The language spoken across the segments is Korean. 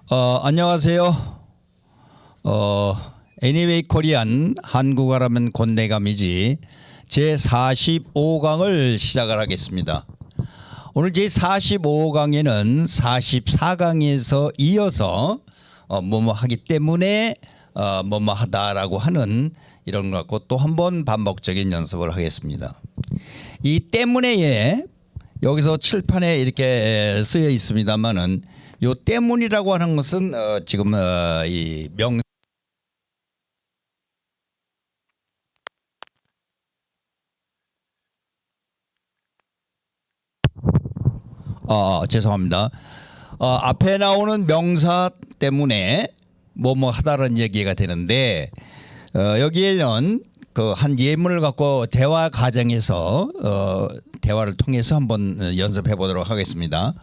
안녕하세요. 애니웨이 코리안 한국어라면 곤대감이지 제 45강을 시작을 하겠습니다. 오늘 제 45강에는 44강에서 이어서 뭐뭐 하기 때문에 뭐뭐 하다라고 하는 이런 것 갖고 또 한 번 반복적인 연습을 하겠습니다. 이 때문에에 여기서 칠판에 이렇게 쓰여 있습니다만은 요 때문이라고 하는 것은 지금 이 명 죄송합니다. 앞에 나오는 명사 때문에 뭐뭐 하다라는 얘기가 되는데 여기에는 그 한 예문을 갖고 대화 과정에서 대화를 통해서 한번 연습해 보도록 하겠습니다.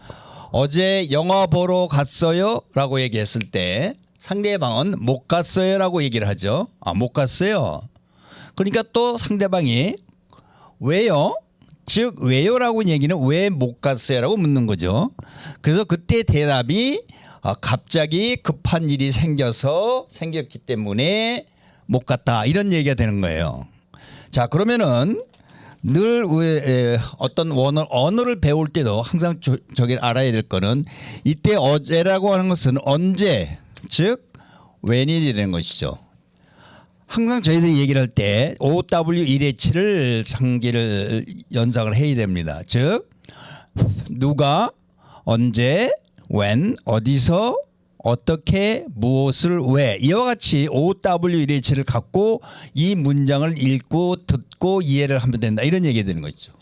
어제 영화 보러 갔어요? 라고 얘기했을 때 상대방은 못 갔어요? 라고 얘기를 하죠. 못 갔어요. 그러니까 또 상대방이 왜요? 즉 왜요? 라고 얘기는 왜 못 갔어요? 라고 묻는 거죠. 그래서 그때 대답이 갑자기 급한 일이 생겼기 때문에 못 갔다 이런 얘기가 되는 거예요. 자, 그러면은 늘 어떤 언어를 배울 때도 항상 저기 알아야 될 거는 이때 어제라고 하는 것은 언제, 즉 when이 되는 것이죠. 항상 저희들이 얘기를 할 때 OW1H를 상기를 연상을 해야 됩니다. 즉 누가, 언제, when, 어디서, 어떻게, 무엇을, 왜 이와 같이 OW1H를 갖고 이 문장을 읽고 듣고 이해를 하면 된다 이런 얘기가 되는 거죠.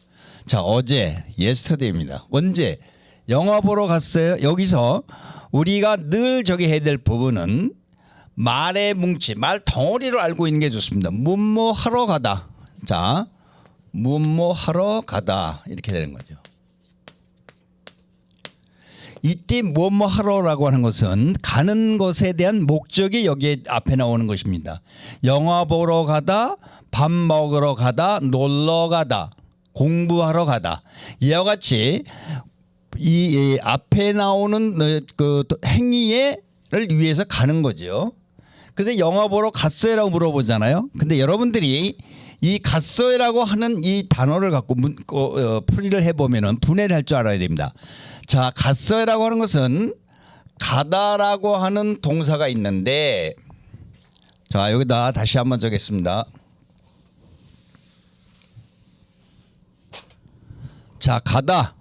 자, 어제 yesterday입니다. 언제 영화 보러 갔어요? 여기서 우리가 늘 저기 해야 될 부분은 말의 뭉치, 말 덩어리로 알고 있는 게 좋습니다. 뭐뭐 하러 가다. 자, 뭐뭐 하러 가다 이렇게 되는 거죠. 이때 뭐뭐 하러라고 하는 것은 가는 것에 대한 목적이 여기에 앞에 나오는 것입니다. 영화 보러 가다, 밥 먹으러 가다, 놀러 가다, 공부하러 가다. 이와 같이 이 앞에 나오는 그 행위를 위해서 가는 거죠. 근데 영화 보러 갔어요라고 물어보잖아요. 근데 여러분들이 이 갔어요라고 하는 이 단어를 갖고 풀이를 해보면은 분해를 할 줄 알아야 됩니다. 자, 갔어요라고 하는 것은 가다라고 하는 동사가 있는데, 자, 여기다 다시 한번 적겠습니다. 자, 가다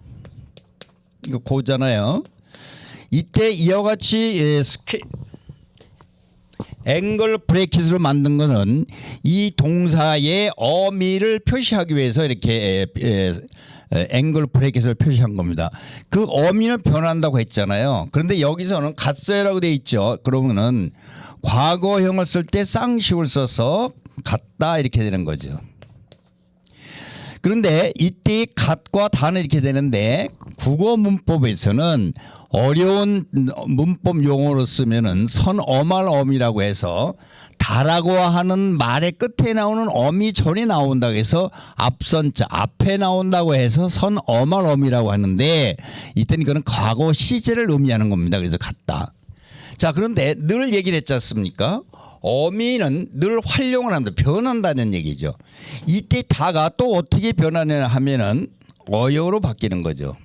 이거 고잖아요. 이때 이와 같이 앵글 브레이킷으로 만든 것은 이 동사의 어미를 표시하기 위해서 이렇게 앵글 브레이킷을 표시한 겁니다. 그 어미는 변한다고 했잖아요. 그런데 여기서는 갔어요라고 돼 있죠. 그러면은 과거형을 쓸 때 쌍식을 써서 갔다 이렇게 되는 거죠. 그런데 이때 갓과 다는 이렇게 되는데 국어 문법에서는 어려운 문법 용어로 쓰면은 선어말 어미라고 해서 다라고 하는 말의 끝에 나오는 어미 전에 나온다고 해서 앞선자 앞에 나온다고 해서 선어말 어미라고 하는데 이때는 그건 과거 시제를 의미하는 겁니다. 그래서 같다. 자, 그런데 늘 얘기를 했지 않습니까? 어미는 늘 활용을 합니다. 변한다는 얘기죠. 이때 다가 또 어떻게 변하냐 하면은 어여로 바뀌는 거죠.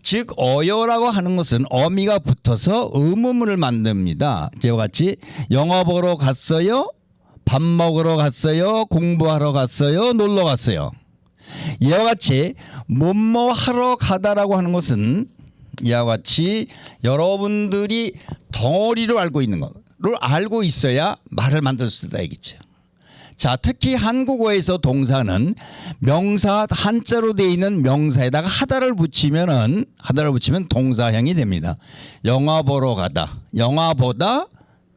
즉 어여라고 하는 것은 어미가 붙어서 의문문을 만듭니다. 이와 같이 영화 보러 갔어요? 밥 먹으러 갔어요? 공부하러 갔어요? 놀러 갔어요? 이와 같이 뭐뭐 하러 가다라고 하는 것은 이와 같이 여러분들이 덩어리로 알고 있는 것을 알고 있어야 말을 만들 수 있다 이겠죠. 자, 특히 한국어에서 동사는 명사 한자로 되어 있는 명사에다가 하다를 붙이면 동사형이 됩니다. 영화 보러 가다, 영화 보다,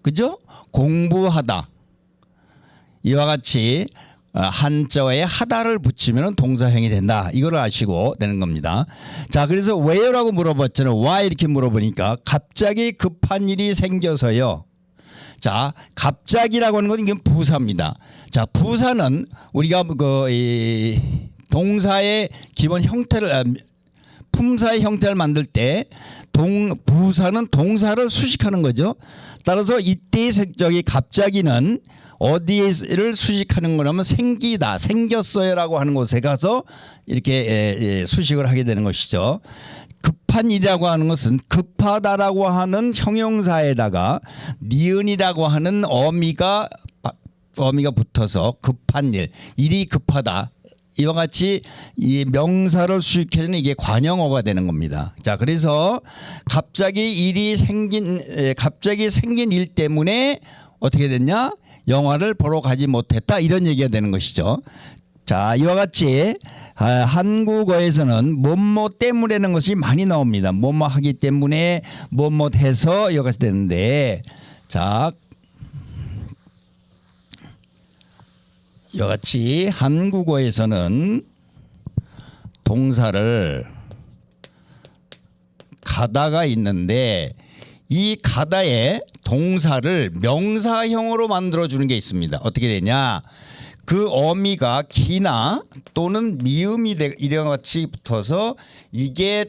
그죠? 공부하다. 이와 같이 한자어에 하다를 붙이면 동사형이 된다. 이걸 아시고 되는 겁니다. 자, 그래서 왜요라고 물어봤잖아요. why 이렇게 물어보니까 갑자기 급한 일이 생겨서요. 자, 갑자기라고 하는 건 이건 부사입니다. 자, 부사는 우리가 이 동사의 기본 형태를 품사의 형태를 만들 때 부사는 동사를 수식하는 거죠. 따라서 이때 저기 갑자기는 어디를 수식하는 거냐면 생기다, 생겼어요라고 하는 곳에 가서 이렇게 수식을 하게 되는 것이죠. 급한 일이라고 하는 것은 급하다라고 하는 형용사에다가 니은이라고 하는 어미가 붙어서 급한 일, 일이 급하다. 이와 같이 이 명사를 수식해서는 이게 관형어가 되는 겁니다. 자, 그래서 갑자기 생긴 일 때문에 어떻게 됐냐? 영화를 보러 가지 못했다. 이런 얘기가 되는 것이죠. 자, 이와 같이 한국어에서는 뭐뭐 때문에라는 것이 많이 나옵니다. 뭐뭐 하기 때문에 뭐뭐 해서 이와 같이 되는데, 자, 이와 같이 한국어에서는 동사를 가다가 있는데 이 가다에 동사를 명사형으로 만들어주는 게 있습니다. 어떻게 되냐? 그 어미가 기나 또는 미음이 이런 같이 붙어서 이게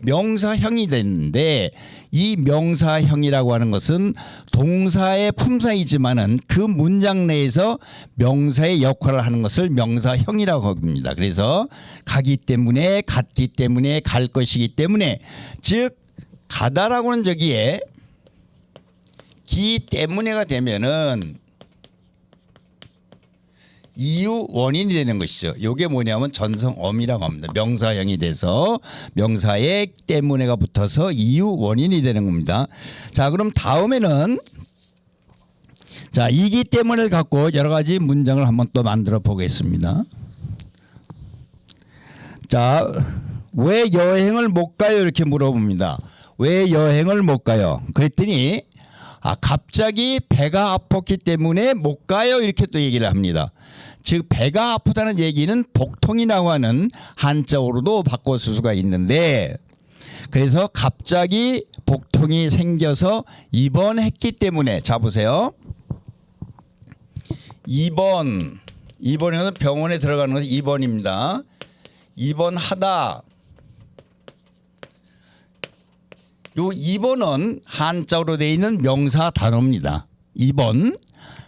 명사형이 되는데 이 명사형이라고 하는 것은 동사의 품사이지만은 그 문장 내에서 명사의 역할을 하는 것을 명사형이라고 합니다. 그래서 가기 때문에, 갔기 때문에, 갈 것이기 때문에, 즉 가다라고는 저기에 기 때문에가 되면은 이유 원인이 되는 것이죠. 이게 뭐냐면 전성어미라고 합니다. 명사형이 돼서 명사의 때문에가 붙어서 이유 원인이 되는 겁니다. 자, 그럼 다음에는 자, 이기 때문을 갖고 여러 가지 문장을 한번 또 만들어 보겠습니다. 자, 왜 여행을 못 가요? 이렇게 물어봅니다. 왜 여행을 못 가요? 그랬더니 갑자기 배가 아팠기 때문에 못 가요. 이렇게 또 얘기를 합니다. 즉 배가 아프다는 얘기는 복통이라고 하는 한자어로도 바꿔 쓸 수가 있는데, 그래서 갑자기 복통이 생겨서 입원했기 때문에, 자 보세요. 입원은 병원에 들어가는 것이 입원입니다. 입원하다. 요 입원은 한자어로 되어 있는 명사 단어입니다. 입원.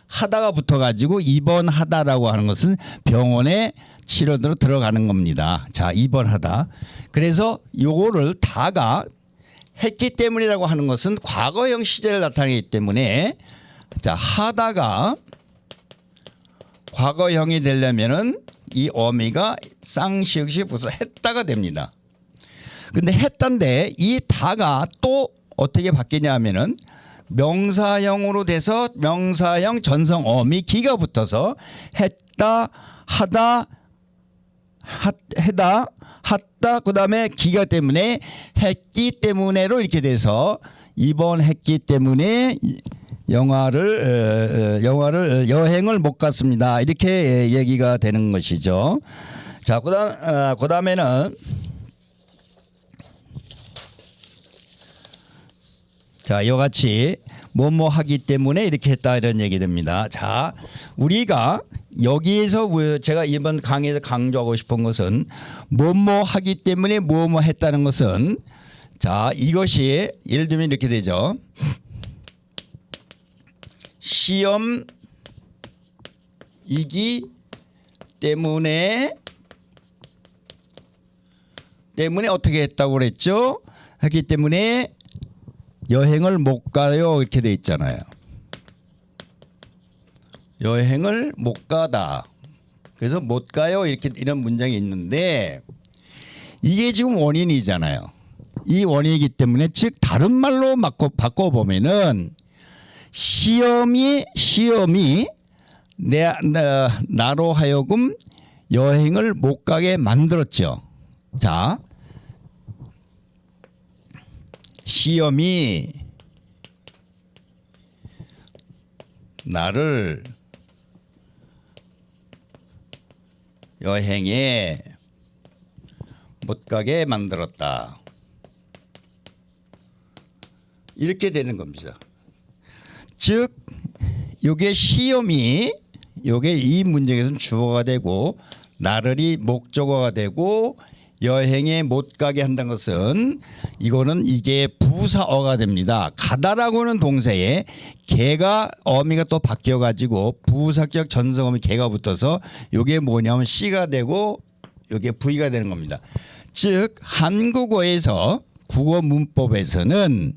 하다가 붙어가지고 입원하다라고 하는 것은 병원에 치료로 들어가는 겁니다. 자, 입원하다. 그래서 요거를 다가 했기 때문이라고 하는 것은 과거형 시제를 나타내기 때문에, 자, 하다가 과거형이 되려면은 이 어미가 쌍시역시 붙어서 했다가 됩니다. 근데 했단데 이 다가 또 어떻게 바뀌냐 하면은 명사형으로 돼서 명사형 전성 어미 기가 붙어서 했다, 하다, 했다, 그다음에 기가 때문에 했기 때문에로 이렇게 돼서 입원했기 때문에 여행을 못 갔습니다. 이렇게 얘기가 되는 것이죠. 자, 그다음에는 자, 이와 같이 뭐뭐 하기 때문에 이렇게 했다 이런 얘기 됩니다. 자, 우리가 여기에서 제가 이번 강의에서 강조하고 싶은 것은 뭐뭐 하기 때문에 뭐뭐 했다는 것은, 자, 이것이 예를 들면 이렇게 되죠. 시험이기 때문에 어떻게 했다고 그랬죠? 하기 때문에 여행을 못 가요. 이렇게 돼 있잖아요. 여행을 못 가다. 그래서 못 가요. 이런 문장이 있는데 이게 지금 원인이잖아요. 이 원인이기 때문에, 즉 다른 말로 바꿔 보면은 시험이 나로 하여금 여행을 못 가게 만들었죠. 자, 시험이 나를 여행에 못 가게 만들었다. 이렇게 되는 겁니다. 즉 요게 시험이 요게 이 문장에서는 주어가 되고 나를이 목적어가 되고 여행에 못 가게 한다는 것은 이거는 이게 부사어가 됩니다. 가다라고는 동사에 개가 어미가 또 바뀌어 가지고 부사격 전성어미 개가 붙어서 이게 뭐냐면 C가 되고 이게 V가 되는 겁니다. 즉 한국어에서 국어 문법에서는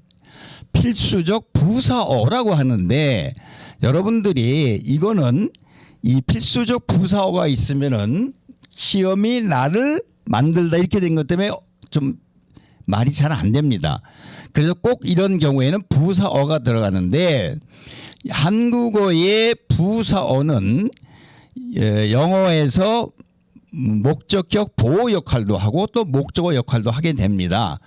필수적 부사어라고 하는데 여러분들이 이거는 이 필수적 부사어가 있으면은 시험이 나를 만들다 이렇게 된 것 때문에 좀 말이 잘 안 됩니다. 그래서 꼭 이런 경우에는 부사어가 들어가는데 한국어의 부사어는 영어에서 목적격 보호 역할도 하고 또 목적어 역할도 하게 됩니다.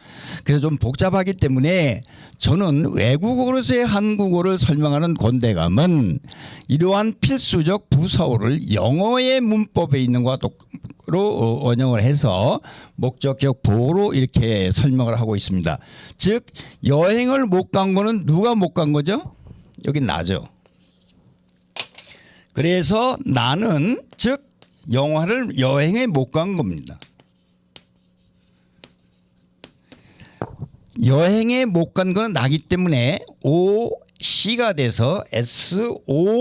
그래서 좀 복잡하기 때문에 저는 외국어로서의 한국어를 설명하는 권대감은 이러한 필수적 부사어를 영어의 문법에 있는 것과 똑바로 원형을 해서 목적격 보호로 이렇게 설명을 하고 있습니다. 즉 여행을 못 간 거는 누가 못 간 거죠? 여기 나죠. 그래서 나는 즉 영화를 여행에 못 간 겁니다. 여행에 못 간 거는 나기 때문에 OC가 돼서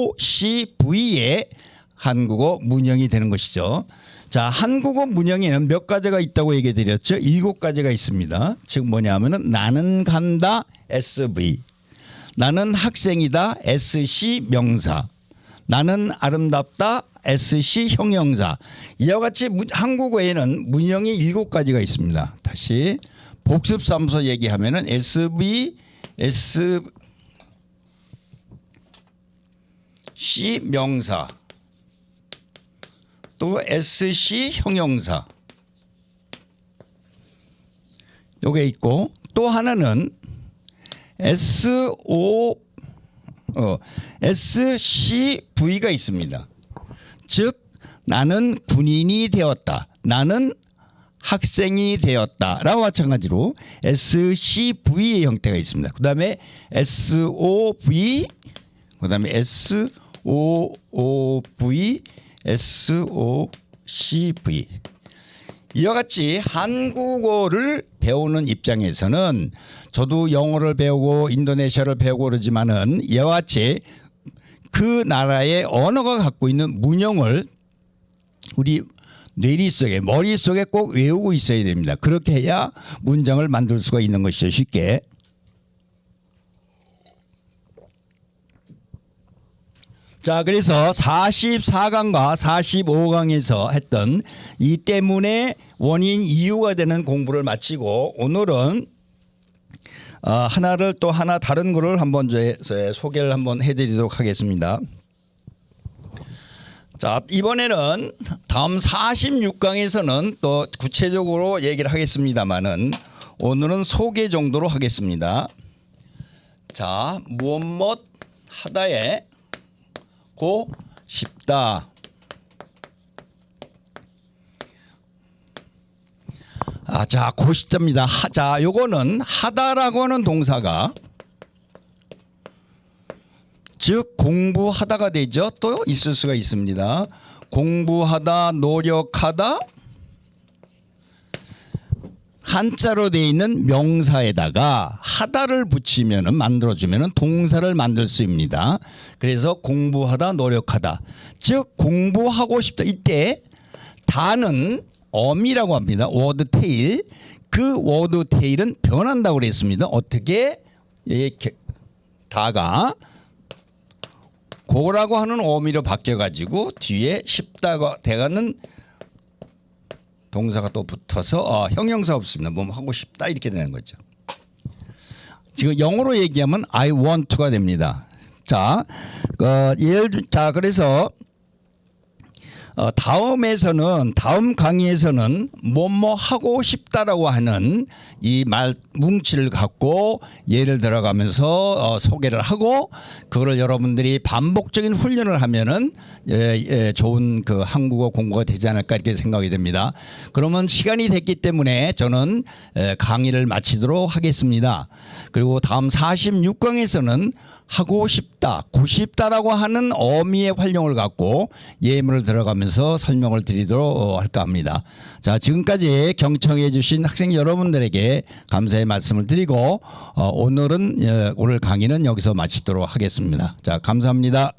SOCV의 한국어 문형이 되는 것이죠. 자, 한국어 문형에는 몇 가지가 있다고 얘기해 드렸죠. 7가지가 있습니다. 즉 뭐냐면은 나는 간다 SV, 나는 학생이다 SC 명사, 나는 아름답다 SC 형용사. 이와 같이 한국어에는 문형이 7가지가 있습니다. 다시 복습 삼서 얘기하면은 SV, SC 명사, 또 SC 형용사 요게 있고 또 하나는 SCV가 있습니다. 즉 나는 군인이 되었다, 나는 학생이 되었다 라고 마찬가지로 SCV의 형태가 있습니다. 그 다음에 SOV, 그 다음에 SOOV, SOCV. 이와 같이 한국어를 배우는 입장에서는 저도 영어를 배우고 인도네시아를 배우고 그러지만은 이와 같이 그 나라의 언어가 갖고 있는 문형을 우리 뇌리속에 머릿속에 꼭 외우고 있어야 됩니다. 그렇게 해야 문장을 만들 수가 있는 것이죠. 쉽게. 자, 그래서 44강과 45강에서 했던 이 때문에 원인 이유가 되는 공부를 마치고 오늘은 하나를 또 하나 다른 거를 한번 소개를 한번 해드리도록 하겠습니다. 자, 이번에는 다음 46강에서는 또 구체적으로 얘기를 하겠습니다만은 오늘은 소개 정도로 하겠습니다. 자, 무엇 하다에 고 싶다. 자, 고 싶답니다. 자, 요거는 하다라고 하는 동사가 즉 공부하다가 되죠. 또 있을 수가 있습니다. 공부하다, 노력하다, 한자로 되어 있는 명사에다가 하다를 붙이면은 만들어주면은 동사를 만들 수 있습니다. 그래서 공부하다, 노력하다. 즉 공부하고 싶다. 이때 다는 어미라고 합니다. 워드 테일. 그 워드 테일은 변한다고 그랬습니다. 어떻게? 다가 고라고 하는 어미로 바뀌어가지고 뒤에 싶다가 돼가는 동사가 또 붙어서 형용사 없습니다. 뭐 하고 싶다 이렇게 되는 거죠. 지금 영어로 얘기하면 I want to가 됩니다. 자, 그래서 다음 강의에서는 뭐뭐 하고 싶다라고 하는 이 말 뭉치를 갖고 예를 들어가면서 소개를 하고 그거를 여러분들이 반복적인 훈련을 하면은 좋은 그 한국어 공부가 되지 않을까 이렇게 생각이 됩니다. 그러면 시간이 됐기 때문에 저는 강의를 마치도록 하겠습니다. 그리고 다음 46강에서는 하고 싶다, 고싶다라고 하는 어미의 활용을 갖고 예문을 들어가면서 설명을 드리도록 할까 합니다. 자, 지금까지 경청해 주신 학생 여러분들에게 감사의 말씀을 드리고 오늘 강의는 여기서 마치도록 하겠습니다. 자, 감사합니다.